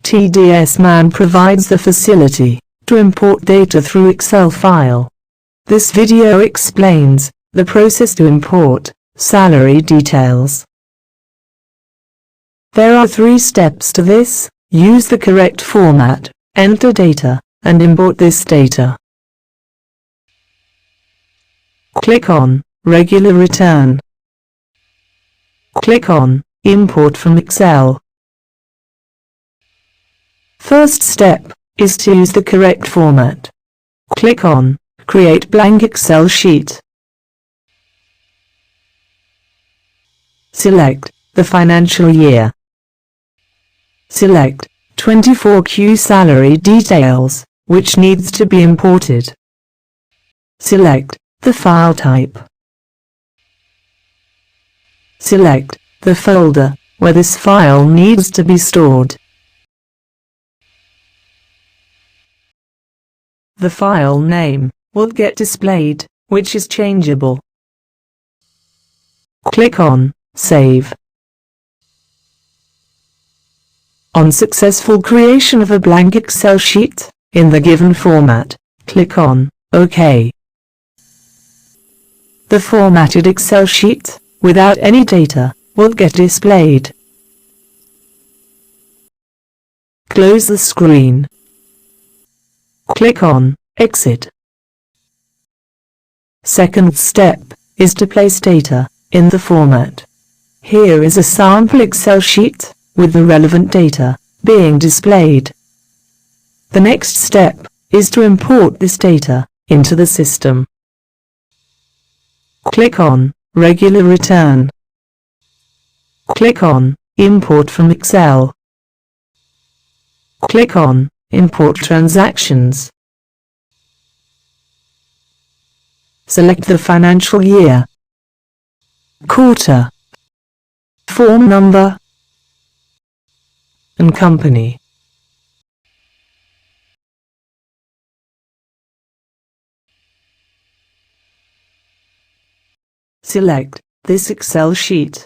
TDSMAN provides the facility to import data through Excel file. This video explains the process to import salary details. There are 3 steps to this. Use the correct format, enter data, and import this data. Click on Regular Return. Click on Import from Excel. First step is to use the correct format. Click on Create blank Excel sheet. Select the financial year. Select 24Q salary details, which needs to be imported. Select the file type. Select the folder where this file needs to be stored. The file name will get displayed, which is changeable. Click on Save. On successful creation of a blank Excel sheet in the given format, click on OK. The formatted Excel sheet, without any data, will get displayed. Close the screen. Click on Exit. Second step is to place data in the format. Here is a sample Excel sheet with the relevant data being displayed. The next step is to import this data into the system. Click on Regular Return. Click on Import from Excel. Click on Import Transactions. Select the financial year, quarter, form number, and company. Select this Excel sheet.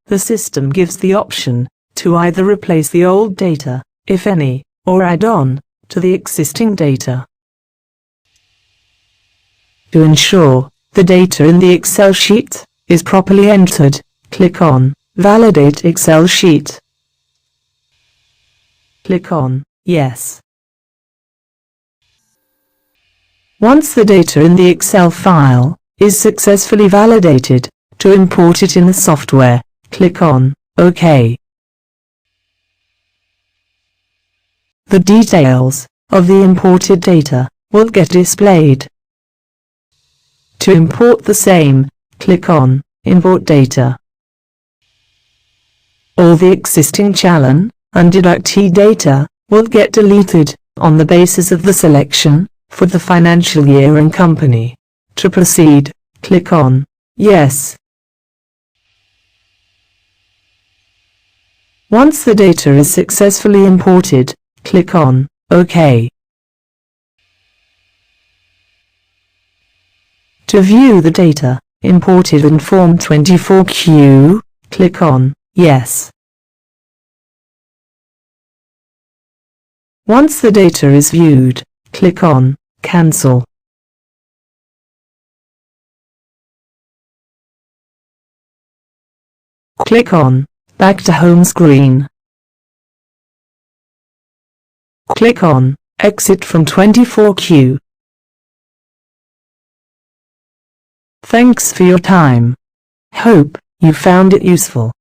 The system gives the option to either replace the old data, if any, or add on to the existing data. To ensure the data in the Excel sheet is properly entered, click on Validate Excel Sheet. Click on Yes. Once the data in the Excel file is successfully validated, to import it in the software, click on OK. The details of the imported data will get displayed. To import the same, click on Import Data. All the existing challan and deductee data will get deleted on the basis of the selection for the financial year and company. To proceed, click on Yes. Once the data is successfully imported, click on OK. To view the data imported in Form 24Q, click on Yes. Once the data is viewed, click on Cancel. Click on Back to Home screen. Click on Exit from 24Q. Thanks for your time. Hope you found it useful.